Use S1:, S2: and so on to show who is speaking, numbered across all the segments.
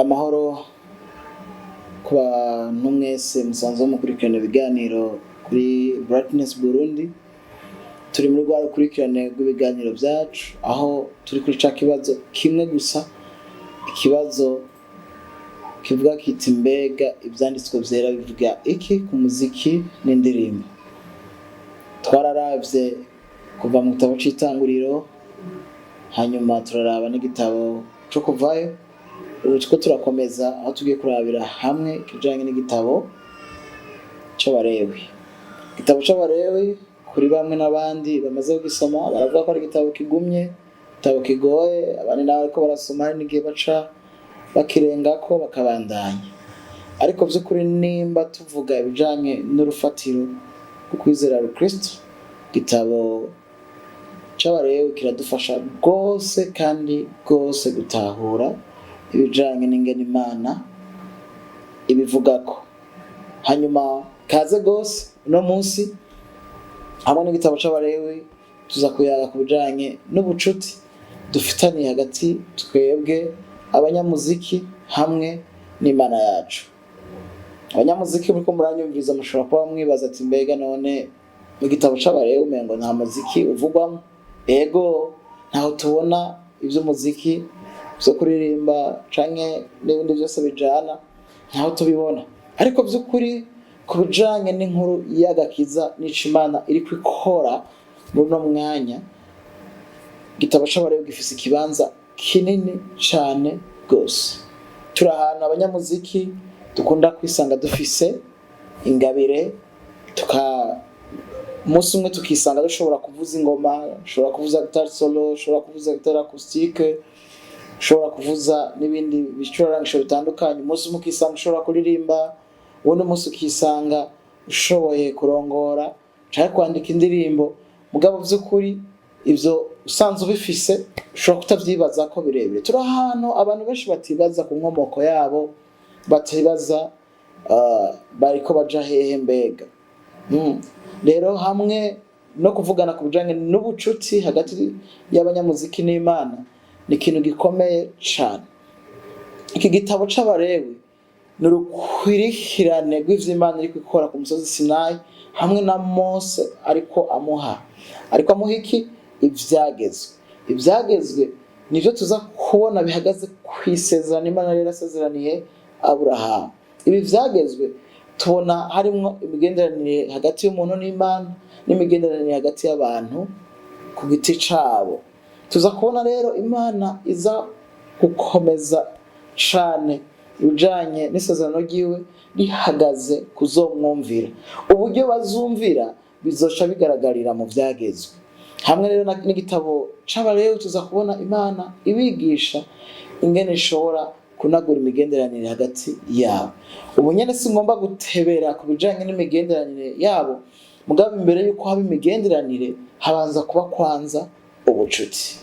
S1: Amahoro ku bantu mwese musanzwe mukurikirana ibiganiro kuri Brightness Burundi. Turi muri rwa rukurikirane rw'ibiganiro byacu aho turi kuri ca kibazo kimwe gusa, ikibazo kivuga kiti mbega ivyanditswe vyera bivuga iki ku muziki n'indirimbo. Twararavye kuva mu gitabo c'itanguriro, hanyuma turaraba n'igitabo co kuvayo. Ubu tuko turakomeza aho tugiye kurabira hamwe kijanye n'igitabo c'Abalewi. Igitabo c'Abalewi kuri bamwe n'abandi bamaze kugisoma baravuga ko ari igitabo kigumye, igitabo kigoye, abandi nawe ko barasoma hari n'igihe baca bakirengako bakabandanya. Ariko vy'ukuri nimba tuvuga ibijanye n'urufatiro rwo kwizera Kristo, igitabo c'Abalewi kiradufasha rwose kandi rwose gutahura ibijanye n'ingene Imana ibivugako. Hanyuma kaze gose uno munsi hamwe n'igitabo c'Abalewi tuza kuyaga ku bijanye n'ubucuti dufitaniye hagati twebwe abanyamuziki hamwe n'Imana yacu. Abanyamuziki muriko muranyumviriza mushobora kuba mwibaza ati mbega none mu gitabo c'Abalewi umengo nta muziki uvugwamo? Ego, ntaho tubona ivy'umuziki vyo kuririmba canke n'ibindi vyose bijana, ntaho tubibona. Ariko vy'ukuri ku bijanye n'inkuru y'agakiza n'icimana iriko ikora muri uno mwanya, igitabo c'Abalewi gifise ikibanza kinini cane gose. Turi ahantu abanyamuziki dukunda kwisanga dufise ingabire, umunsi umwe tukisanga dushobora kuvuza ingoma, dushobora kuvuza guitar solo, dushobora kuvuza guitar acoustique, ushobora kuvuza n'ibindi bicurangisho bitandukanye. Umunsi umwe ukisanga ushobora kuririmba, uwundi munsi ukisanga ushoboye kurongora canke kwandika indirimbo. Mugabo vy'ukuri ivyo usanzwe ubifise ushobora kutavyibaza ko birebire. Turi ahantu abantu benshi batibaza ku nkomoko yabo, batibaza bariko baja hehe mbega. Rero hamwe no kuvugana ku bijanye n'ubucuti hagati y'abanyamuziki n'Imana ni ikintu gikomeye cane. Iki gitabo c'Abalewi ni urukwirikirane rw'ivy'Imana iriko ikora ku musozi Sinayi hamwe na Mose ariko amuha iki? Ivyagezwe. Ivyagezwe nivyo tuza kubona bihagaze kw'isezerano Imana yari yarasezeraniye Aburahamu. Ibi vyagezwe tubona harimwo imigenderanire hagati y'umuntu n'Imana n'imigenderanire hagati y'abantu ku giti cabo. Tuza kubona rero Imana iza gukomeza cane ibijanye n'isezerano ryiwe rihagaze kuzomwumvira. Uburyo bazumvira bizoca bigaragarira mu vyagezwe. Hamwe rero n'igitabo c'Abalewi tuza kubona Imana ibigisha ingene ishobora kunagura imigenderanire hagati yabo. Ubu nyene singomba gutebera ku bijanye n'imigenderanire yabo, mugabo imbere yuko haba imigenderanire habanza kuba kwanza ubucuti.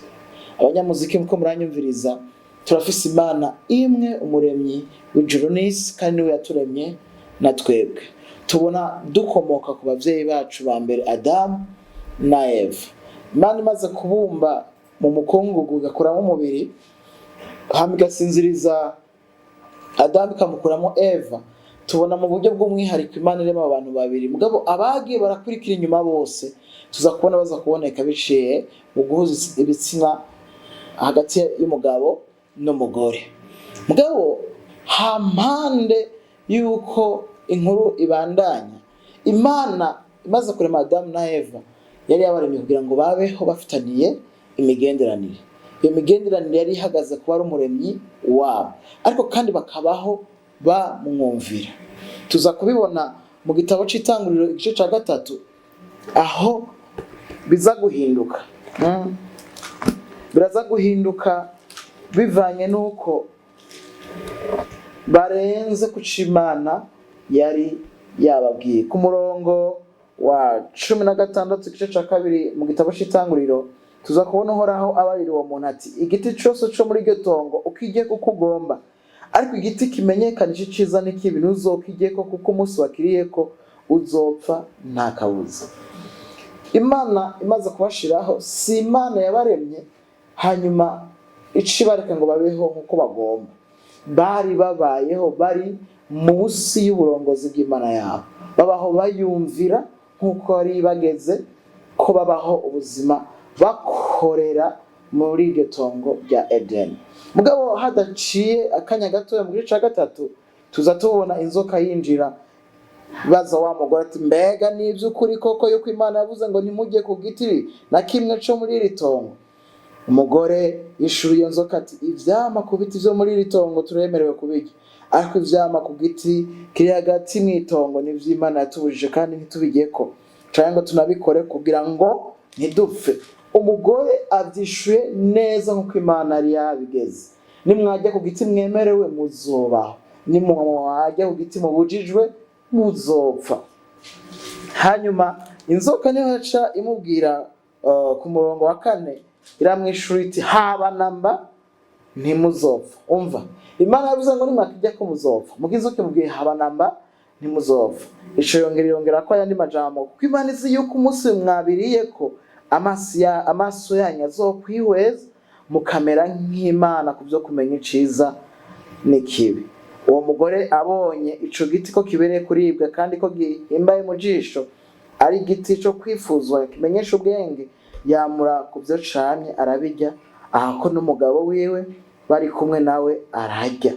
S1: Abanyamuziki muko muranyumviriza, turafise Imana imwe, umuremyi w'ijuru n'isi, kandi niwe yaturemye na twebwe. Tubona dukomoka ku bavyeyi bacu ba mbere Adamu na Eva. Imana imaze kubumba mu mukungugu igakuramo umubiri, hama igasinziriza Adamu ikamukuramo Eva. Tubona mu buryo bw'umwihariko Imana irema abantu babiri, mugabo abagiye barakurikira inyuma bose tuza kubona baza kuboneka biciye mu guhuza ibitsina hagati y'umugabo n'umugore. Mugabo hampande yuko inkuru ibandanya, Imana imaze kurema Adamu na Eva yari yabaremye kugira ngo babeho bafitaniye imigenderanire. Iyo migenderanire yari ihagaze kuba ari umuremyi wabo, ariko kandi bakabaho bamwumvira. Tuza kubibona mu gitabo c'itanguriro igice ca 3 aho biza guhinduka. Biraza guhinduka bivanye nuko barenze kucimana yari yababwiye. Ku murongo wa 16 igice ca 2 mu gitabo c'itanguriro tuza kubona Uhoraho abarira uwo muntu ati, igiti cose co muri iryo tongo ukirye kuko ugomba, ariko igiti kimenyekanisha iciza n'ikibi ntuzokiriyeko, kuko umunsi wakiriyeko uzopfa nta kabuza. Imana imaze kubashiraho, si Imana yabaremye hanyuma icibareka ngo babeho nkuko bagomba. bari babayeho bari munsi y'uburongozi bw'Imana yabo, babaho bayumvira nk'uko bari bageze ko babaho ubuzima bakorera muri iryo tongo rya Edeni. Mugabo hadaciye akanya gato mu gice cya gatatu tuza tubona inzoka yinjira, baza wa mugore ati mbega ni iby'ukuri koko yuko Imana yavuze ngo ntimujye ku giti na kimwe cyo muri iri tongo? Umugore yishuye iyo nzoka ati ivyama ku biti byo muri iri tongo turemerewe kubirya, ariko ivyama ku giti kiri hagati mu itongo ni ivy'Imana yatubujije kandi ntitubigeko canke ngo tunabikore kugira ngo ntidupfe. Umugore avyishuye neza nk'uko Imana yari yabigeze, nimwajya ku giti mwemerewe muzobaho, nimwajya ku giti mubujijwe muzopfa. Hanyuma inzoka niho yaca imubwira ku murongo wa 4 iramwishura iti haba namba ntimuzopfa. Umva, Imana yavuze ngo nimwakijya ko muzopfa, mugizoke mubwiye haba namba ntimuzopfa. Ico yongera ko ayandi majambo, kuko Imana izi yuko umunsi mwabiriye ko amaso yanyu azokwihweza mukamera nk'Imana ku byo kumenya iciza n'ikibi. Uwo mugore abonye ico giti ko kibereye kuribwa kandi ko gihimbaye mu jisho, ari igiti cyo kwifuzwa kimenyesha ubwenge, yamura ku byo camye arabirya, ahako n'umugabo wiwe bari kumwe nawe ararya.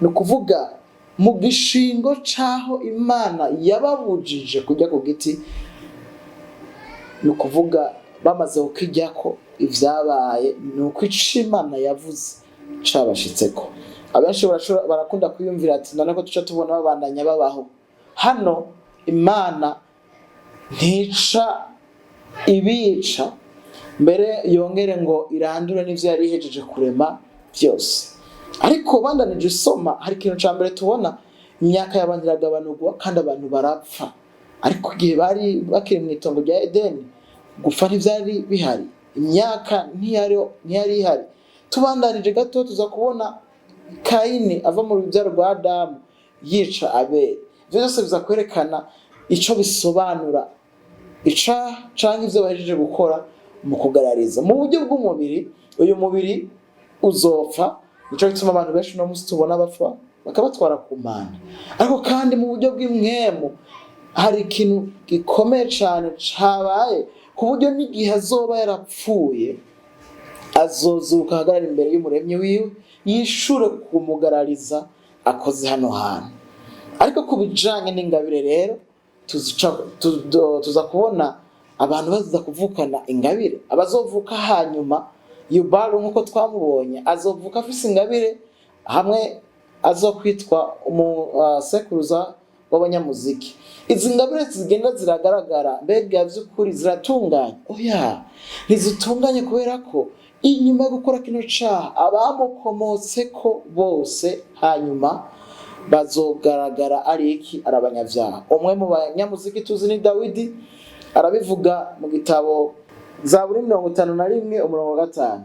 S1: Ni ukuvuga mu gishingo caho Imana yababujije kujya ku giti, ni ukuvuga bamaze kukijyako ivyabaye ni uko Imana yavuze cabashitseko. Abenshi barakunda kwiyumvira ati none ko tuca tubona babandanya babaho. Hano Imana ntica ibica, mbere yongere ngo irandure n'ivyo yari ihejeje kurema byose. Ariko bandanije isoma, hari ikintu ca mbere tubona, imyaka y'abantu iragabanurwa kandi abantu barapfa. Ariko igihe bari bakiri mu itongo rya Edeni, gupfa ntivyari bihari, imyaka ntiyari ihari. Tubandanije gato tuza kubona Kayini ava mu rubyaro rwa Adamu yica Abeli. Ivyo byose biza kwerekana ico bisobanura canke ivyo bahejeje gukora mu kugarariza. Mu buryo bw'umubiri, uyu mubiri uzopfa, nico gituma abantu benshi no musi tubona bapfa bakabatwara ku Mana. Ariko kandi mu buryo bw'imwemu hari ikintu gikomeye cyane cabaye, ku buryo n'igihe azoba yarapfuye azozuka ahagarara imbere y'umuremyi wiwe yishure kumugarariza akoze hano hantu. Ariko kubijanye n'ingabire rero tuza kubona abantu baza kuvukana ingabire. Abazovuka hanyuma Yubalu nk'uko twamubonye azovuka afise ingabire, hamwe azokwitwa umusekuruza w'abanyamuziki. Izi ngabire zigenda ziragaragara, mbega by'ukuri ziratunganye? Oya, ntizitunganye kubera ko inyuma yo gukora kino caha abamukomotseko bose hanyuma bazogaragara ari iki? Arabanyavyaha. Umwe mu banyamuziki tuzi ni Dawidi, arabivuga mu gitabo Zaburi 51:5,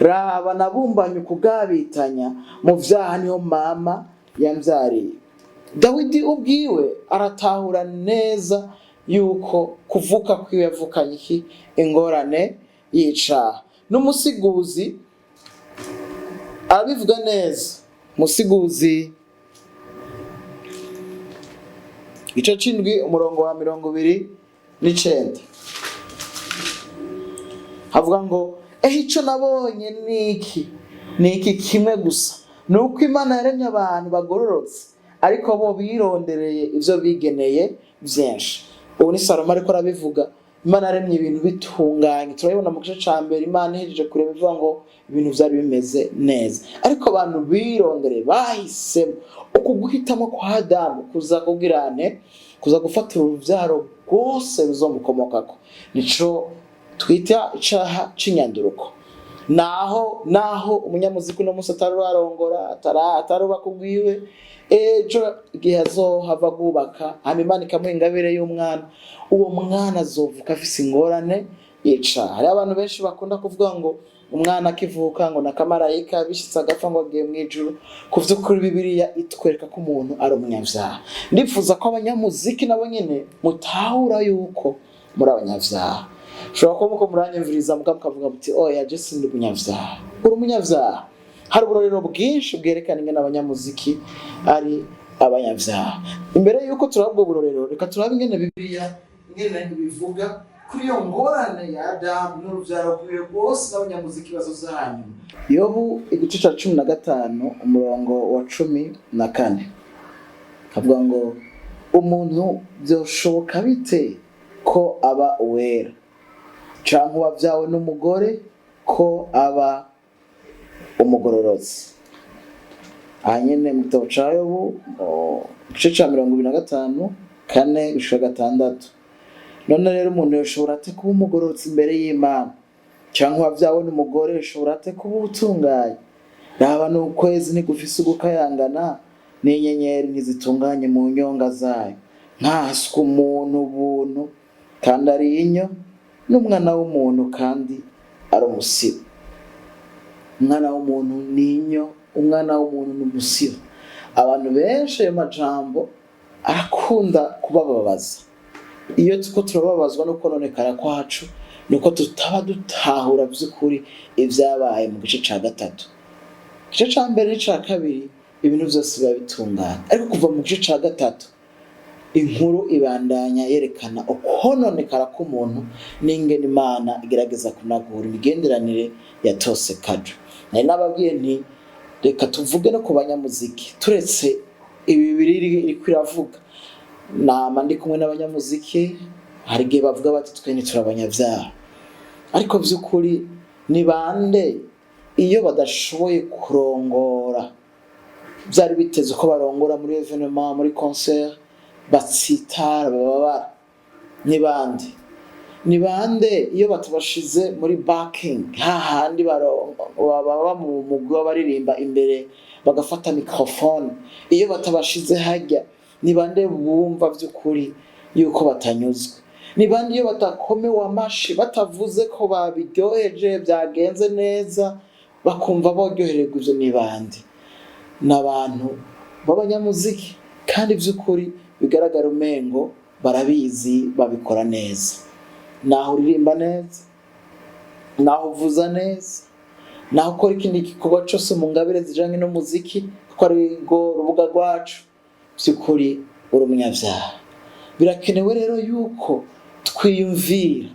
S1: raba nabumbanye ukugabitanya, mu vyaha niho mama yamvyariye. Dawidi ubwiwe aratahura neza yuko kuvuka kwiwe yavukanye iki? Ingorane y'icaha. N'umusiguzi arabivuga neza. Musiguzi igice c'indwi umurongo wa 29 havuga ngo ico nabonye niki kimwe gusa, nuko Imana yaremye abantu bagororotse, ariko bo birondereye ivyo bigeneye vyinshi. Ubu ni Salomo ariko arabivuga. Imana yaremye ibintu bitunganye. Turabibona mu gice ca mbere, Imana ihejeje kurema ivuga ngo ibintu vyari bimeze neza, ariko abantu birondereye bahisemo uku guhitamo kwa Adamu kuza kubwirane, kuza gufatira uruvyaro rwose ruzomukomokako. Nico twita icaha c'inyanduruko. Naho umunyamuziki no musi atararongora, ataruba kugwiwe, ejo igihe azohava gubaka, Imana ikamuha ingabire y'umwana, uwo mwana azovuka afise ingorane y'icaha. Hari abantu benshi bakunda kuvuga ngo umwana akivuka ngo nakamarayika bishitse agapfa ngo agiye mu ijuru. Kuvyukuri Bibiliya itwereka ko umuntu ari umunyavyaha. Ndifuza ko abanyamuziki nabo nyene mutahura yuko muri abanyavyaha. Ushobora kuba muko muranyumviriza mukavuga muti oya je sindi umunyavyaha. Uri umunyavyaha. hari uburorero bwinshi bwerekana ingene abanyamuziki ari abanyabyaha. Imbere yuko turabwo burorero, reka turabe ingene Bibiliya ingene bivuga kuri iyo ngorane ya Adamu n'uruvyaro rwiwe rwose n'abanyamuziki bazozanya. Yobu igice ca 15 umurongo wa 14 kavuga ngo umuntu byoshoboka bite ko aba uwera, canke wavyawe n'umugore ko aba umugororotsi. Hanyene mu gitabo ca Yobu igice ca 25 kane gushika 6. None rero umuntu yoshobora ate kuba umugororotsi imbere y'Imana, canke wavyawe n'umugore yoshobora ate kuba utunganye? Raba n'ukwezi ntigufise ugukayangana, n'inyenyeri ntizitunganye mu nyonga zayo. Nkaswe umuntu ubuntu kandi ari inyo, n'umwana w'umuntu kandi ari umusibo. Umwana w'umuntu ninyo, umwana w'umuntu n'umusibo. Abantu benshi ayo majambo arakunda kubababaza. Iyo tuko turababazwa no kononekara kwacu, nuko tutaba dutahura by'ukuri ivyabaye mu gice ca 3. Igice ca mbere n'ica kabiri ibintu byose biba bitungana, ariko kuva mu gice ca 3 inkuru ibandanya yerekana ukononekara k'umuntu n'ingene Imana igerageza kunagura imigenderanire yatose kadro. Nari nababwiye nti reka tuvuge no ku banyamuziki, turetse ibi iri kwiravuga. Nama ndi kumwe n'abanyamuziki, hari igihe bavuga bati twe ntiturabanyabyaha, ariko by'ukuri ni bande iyo badashoboye kurongora byari biteze ko barongora muri evenement, muri concert, batsitara bababara? Ni bande iyo batabashize muri backing, hahandi baba mu mugwi w'abaririmba imbere bagafata microphone, iyo batabashize hajya? Ni bande bumva by'ukuri yuko batanyuzwe? Ni bande iyo batakomewe amashi, batavuze ko babiryoheje byagenze neza, bakumva boryohererwa? Ivyo ni bande? N'abantu b'abanyamuziki, kandi by'ukuri bigaragara umengo barabizi, babikora neza. Naho uririmba neza, naho uvuza neza, naho ukora ikindi gikorwa cyose mu ngabire zijanye n'umuziki, kuko ari go rubuga rwacu, by'ukuri uri umunyabyaha. Birakenewe rero yuko twiyumvira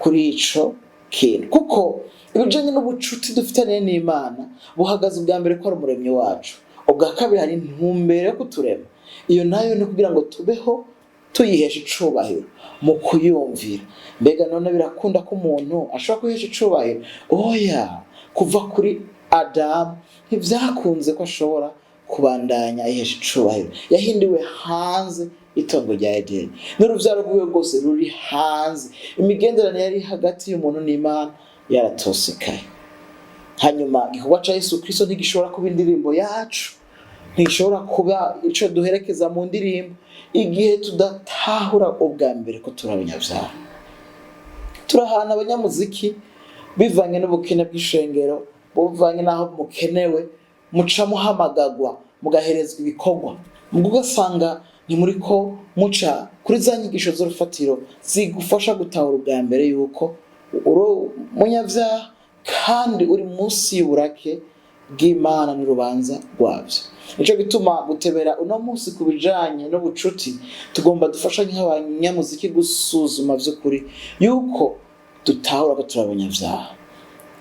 S1: kuri ico kintu, kuko ibijanye n'ubucuti dufitanye n'Imana buhagaze ubwa mbere ko ari umuremyi wacu, ubwa kabiri hari intumbero yo kuturema. Iyo nayo ni kugira ngo tubeho tuyihesha icubahiro mu kuyumvira. Mbega none birakunda ko umuntu ashobora kwihesha icubahiro? Oya, kuva kuri Adamu ntibyakunze ko ashobora kubandanya ayihesha icubahiro. Yahindiwe hanze itongo rya Edeni, n'uruvyaro rwiwe rwose ruri hanze. Imigenderanire yari hagati y'umuntu n'Imana yaratosekaye. Hanyuma igikorwa ca Yesu Kristo ntigishobora kuba indirimbo yacu, ntigishobora kuba ico duherekeza mu ndirimbo, igihe tudatahura ubwa mbere ko turi abanyabyaha. Turahana abanyamuziki bivanye n'ubukene bw'ishengero, buvanye n'aho mukenewe, muca muhamagagwa, mugaherezwa ibikorwa, mugasanga ntimuriko muca kuri za nyigisho z'urufatiro zigufasha gutahura ubwa mbere yuko uri umunyabyaha kandi uri munsi y'uburake bw'Imana n'urubanza rwabyo. Nico gituma gutebera uno munsi kubijanye n'ubucuti, tugomba dufasha nk'abanyamuziki gusuzuma by'ukuri yuko dutahura ko turi abanyabyaha.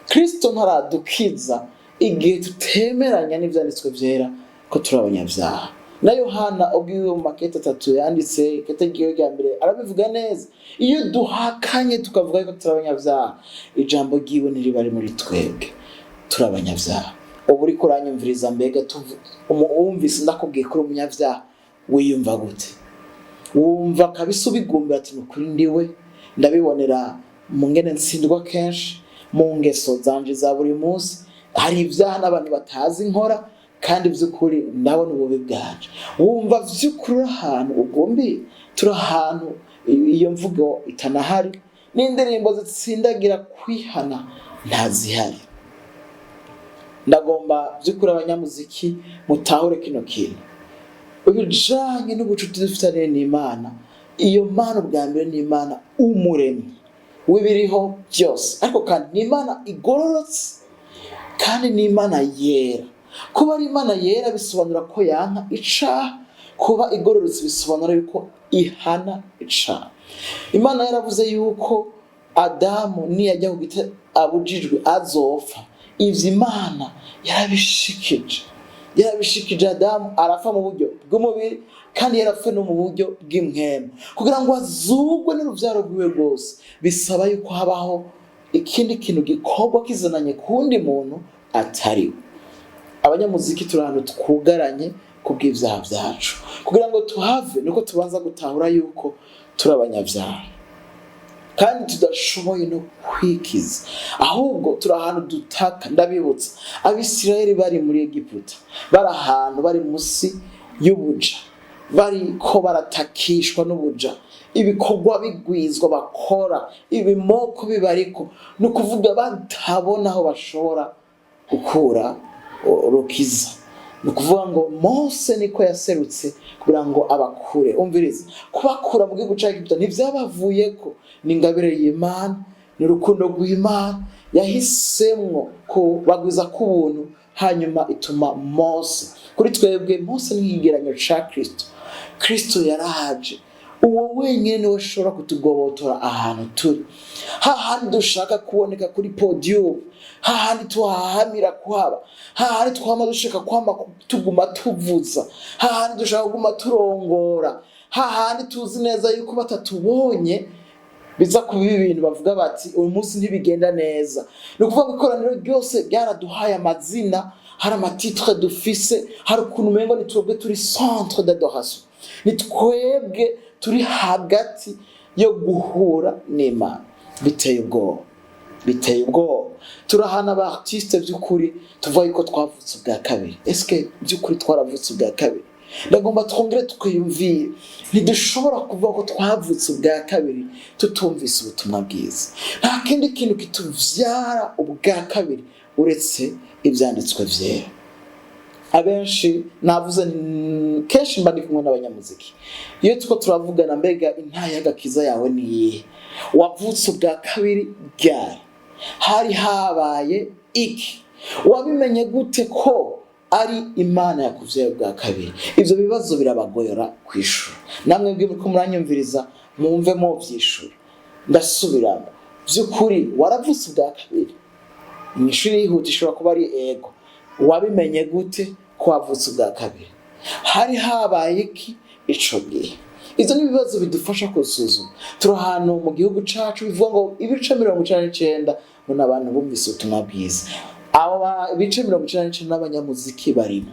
S1: Kristo ntaradukiza igihe tutemeranya n'ivyanditswe vyera ko turi abanyabyaha. Na Yohana ubwiwe mu makete 3 yanditse kategiyo rya mbere arabivuga neza. Iyo duhakanye tukavuga ko turi abanyabyaha, ijambo ryiwe ntiribari muri twebwe, turi abanyabyaha. Ubu uri kuranyumviriza, mbega umwumvise ndakubwiye ko uri umunyabyaha, wiyumva gute? Wumva kabisa ubigumbira ati nukuri ndiwe? Ndabibonera mu ngene nsindwa kenshi, mu ngeso zanje za buri munsi, hari ibyaha n'abantu batazi nkora, kandi by'ukuri ndabona ububi bwacu. Wumva by'ukuri ahantu ugombi, turi ahantu iyo mvugo itanahari, n'indirimbo zitsindagira kwihana ntazihari. Ndagomba by'ukuri abanyamuziki mutahure kino kintu, ibijanye n'ubucuti dufitanye n'Imana. Iyo Mana ubwa mbere ni Imana umuremyi w'ibiriho byose, ariko kandi ni Imana igororotse kandi ni Imana yera. Kuba ari Imana yera bisobanura ko yanka icaha, kuba igororotse bisobanura yuko ihana icaha. Imana yaravuze yuko Adamu niyajya ku giti abujijwe azopfa. Ivyo Imana yarabishikije Adamu arafa mu buryo bw'umubiri kandi yarapfe no mu buryo bw'impwemu, kugira ngo azugwe n'uruvyaro rwiwe rwose. Bisaba yuko habaho ikindi kintu gikorwa kizananye kundi muntu atariwe. Abanyamuziki turi ahantu twugaranye kubw'ivyaha vyacu. Kugira ngo tuhave nuko tubanza gutahura yuko turi abanyavyaha kandi tudashoboye no kwikiza, ahubwo turi ahantu dutaka. Ndabibutsa Abisirayeli bari muri Egiputa, bari ahantu bari musi y'ubuja, bariko baratakishwa n'ubuja, ibikorwa bigwizwa bakora, ibimoko bibariko, ni ukuvuga batabona aho bashobora gukura urukiza. Ni ukuvuga ngo Mose niko yaserutse kugira ngo abakure. Umviriza, kubakura mu gihugu ca Egiputa ntivyabavuyeko, ni ingabire y'Imana, ni urukundo rw'Imana yahisemwo kubagwiza k'ubuntu, hanyuma ituma Mose. Kuri twebwe Mose ni ikigereranyo ca Kristo yaraje, uwo wenyene niwe ashobora kutugobotora ahantu turi. Hahandi dushaka kuboneka kuri podium, hahandi tuhahamira kuhaba, hahandi twama dushaka kwama tuguma tuvuza, hahandi dushaka kuguma turongora, hahandi tuzi neza yuko batatubonye biza kuba ibintu bavuga bati uyu munsi ntibigenda neza. Ni ukuvuga ngo ikoraniro ryose ryaraduhaye amazina, hari amatitre dufise, hari ukuntu umengo ni twebwe turi centre d'adoration, ni twebwe turi hagati yo guhura n'Imana. Biteye ubwoba. Turahana aba artiste by'ukuri tuvuga yuko twavutse ubwa kabiri. Eske by'ukuri twaravutse ubwa kabiri? Ndagomba twongere twiyumvire, ntidushobora kuvuga ko twavutse ubwa kabiri tutumvise ubutumwa bwiza. Nta kindi kintu kituvyara ubwa kabiri uretse ivyanditswe vyera. Abenshi navuze kenshi mba ndi kumwe n'abanyamuziki, iyo tuko turavugana mbega intaye y'agakiza yawe ni iyihe, wavutse ubwa kabiri ryari, hari habaye iki, wabimenye gute ko ari Imana yakuvyaye ubwa kabiri? Ivyo bibazo birabagoyera kwishura. Namwe bw'ibyo ko muranyumviriza mwumve mo vyishura. Ndasubiramo, by'ukuri waravutse ubwa kabiri? Inyishuri yihutishwa kuba ari ego. Wabimenye gute ko wavutse ubwa kabiri? Hari habaye iki ico gihe? Izo ni ibibazo bidufasha gusuzuma. Turi ahantu mu gihugu cacu bivuga ngo ibice 99 ngo n'abantu bumvise ubutumwa bwiza. Abo ibice 99 n'abanyamuziki barimo.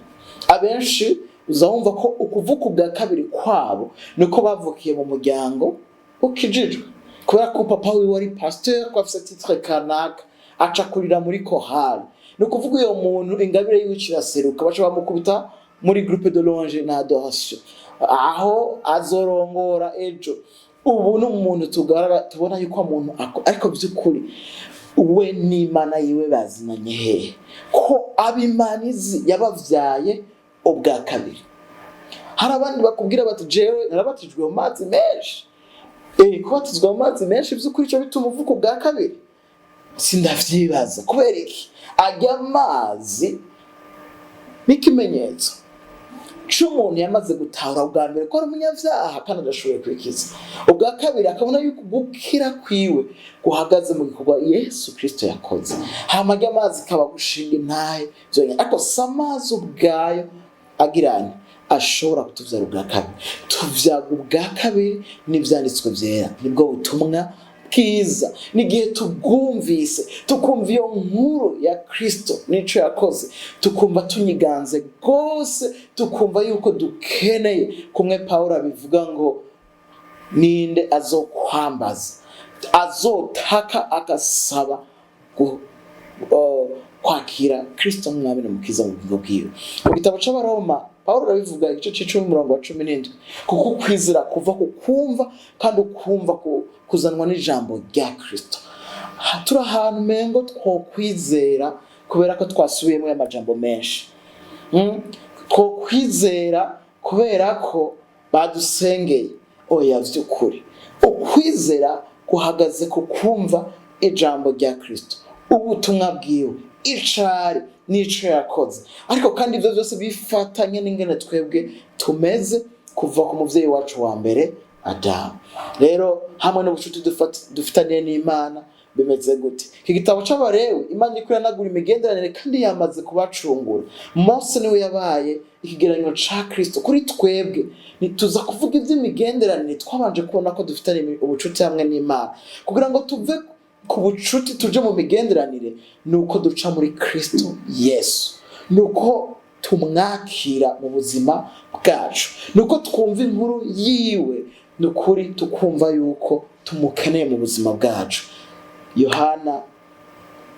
S1: Abenshi uzumva ko ukuvuka ubwa kabiri kwabo niko bavukiye mu muryango ukijijwe, kubera ko papa wiwe wari pasteur, ko afise titre kanaka, aca kurira muri chorale. Ni ukuvuga uyo muntu ingabire y'uciraseruka baca bamukubita muri groupe de louange na adoration, aho azorongora ejo. Ubu n'umuntu tubona yuko umuntu ariko by'ukuri we n'Imana yiwe bazinanye hehe, ko abimanizi yabavyaye ubwa kabiri? Hari abandi bakubwira bati jewe narabatijwe mu mazi menshi. Kubatizwa mu mazi menshi by'ukuri cyo bituma uvuka ubwa kabiri? Sindavyibaza. Kubera iki? Ajya amazi n'ikimenyetso c'umuntu yamaze gutahura ubwa mbere ko ari umunyavyaha kandi adashoboye kwikiza. Ubwa kabiri akabona yuko gukira kwiwe guhagaze mu gikorwa Yesu Kristo yakoze. Hama ajya amazi kaba gushinga intahe byonyine, ariko samazi ubwayo agiranye ashobora kutuvyara ubwa kabiri. Tuvyaga ubwa kabiri n'ivyanditswe vyera, nibwo butumwa bwiza. N'igihe tubwumvise tukumva iyo nkuru ya Kristo nico yakoze, tukumva tunyiganze gose, tukumva yuko dukeneye, kumwe Paulo abivuga ngo ninde azokwambaza, azotaka agasaba kwakira Kristo nk'umwami n'umukiza mu bugingo bwiwe. Mu gitabo c'Abaroma Paulo arabivuga igice c'10:17, kuko kwizera kuva ku kumva kandi ukumva kuzanwa n'ijambo rya Kristo. Turi ahantu mengo twokwizera kubera ko twasubiyemo amajambo menshi, twokwizera kubera ko badusengeye. Oya, vy'ukuri ukwizera guhagaze ku kumva ijambo rya Kristo, ubutumwa bwiwe, icari n'ico yakoze, ariko kandi ivyo byose bifatanye n'ingene twebwe tumeze kuva ku muvyeyi wacu wa mbere Adamu. Rero hamwe n'ubucuti dufitaniye n'Imana bimeze gute? Iki gitabo c'Abalewi, Imana iko yanagura imigenderanire kandi yamaze kubacungura. Mose niwe yabaye ikigereranyo ca Kristo kuri twebwe. Nituza kuvuga ivy'imigenderanire twabanje kubona ko dufitaniye ubucuti hamwe n'Imana, kugira ngo tuve ku bucuti tuje mu migenderanire nuko duca muri Kristo Yesu, nuko tumwakira mu buzima bwacu, nuko twumva inkuru yiwe, nukuri tukumva yuko tumukeneye mu buzima bwacu. Yohana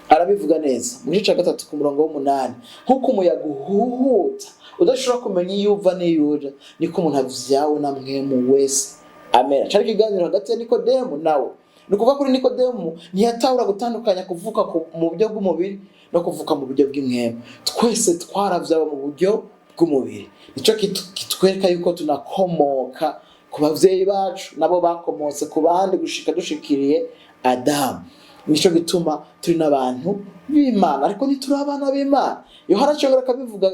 S1: arabivuga neza mu gice cya 3 ku murongo w'8, nkuko umuyaga uhuhuta udashobora kumenya iyo uva n'iyuja, niko umuntu avyawe na mwemu wese. Amen. Cari kiganiro hagati ya Nikodemu nawe. Nukuvuga kuri Nikodemu ntiyatahura gutandukanya kuvuka mu buryo bw'umubiri no kuvuka mu buryo bw'imwemu. Twese twaravyawe mu buryo bw'umubiri. Nico kitwereka yuko tunakomoka ku bavyeyi bacu, nabo bakomotse ku bandi gushika dushikiriye Adamu. Nico gituma turi n'abantu b'Imana, ariko ntituri abana b'Imana. Yohana cyongera akabivuga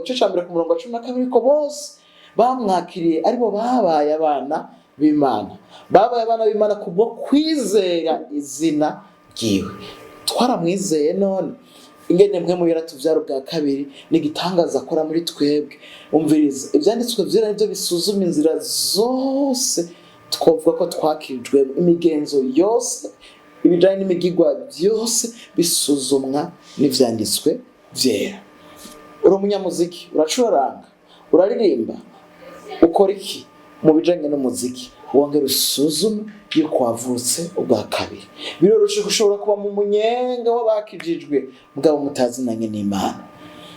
S1: cyo cyambere ku murongo wa 12 ko bose bamwakiriye aribo babaye abana b'Imana. Babaye abana b'Imana kubwo kwizera izina ryiwe. Twaramwizeye none ingene mwe mu yaratuvyaro bwa kabiri nigitangaza akora muri twebwe. Umviriza ivyanditswe vyera nivyo bisuzuma inzira zose twovuga ko twakirijwe, imigenzo yose, ibijanye n'imigigwa byose bisuzumwa n'ivyanditswe vyera. Uri umunyamuziki, uracuranga, uraririmba, ukora iki mu bijanye n'umuziki, wongera usuzume yuko wavutse ubwa kabiri. Biroroshe gushobora kuba mu munyenga w'abakijijwe mugabo mutazinanye n'Imana.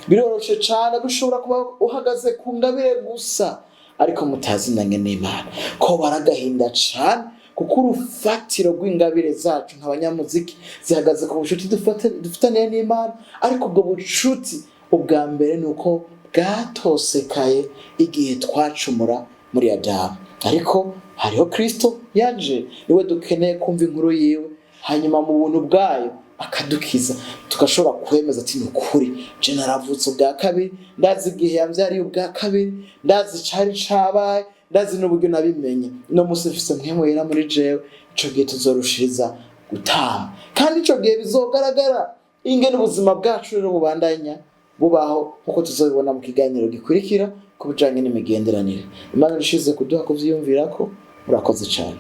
S1: Biroroshe cyane gushobora kuba uhagaze ku ngabire gusa ariko mutazinanye n'Imana. Ko baragahinda cyane kuko urufatiro rw'ingabire zacu nk'abanyamuziki zihagaze ku bucuti dufitaniye n'Imana, ariko ubwo bucuti ubwa mbere nuko bwatosekaye igihe twacumura muri Adamu. Ariko hariho Kristo yaje, niwe dukeneye kumva inkuru yiwe, hanyuma mu buntu bwayo akadukiza, tugashobora kwemeza ati nukuri je naravutse ubwa kabiri, ndazi igihe yamvyariye ubwa kabiri, ndazi cari cabaye, ndazi n'uburyo nabimenye. No musi mfise mwemu yera muri jewe, ico gihe tuzorushiriza gutama, kandi ico gihe bizogaragara ingene ubuzima bwacu rero bubandanya bubaho, nkuko tuzobibona mu kiganiro gikurikira ku bijanye n'imigenderanire. Imana ishize kuduha kuvyiyumvirako. Murakoze cyane.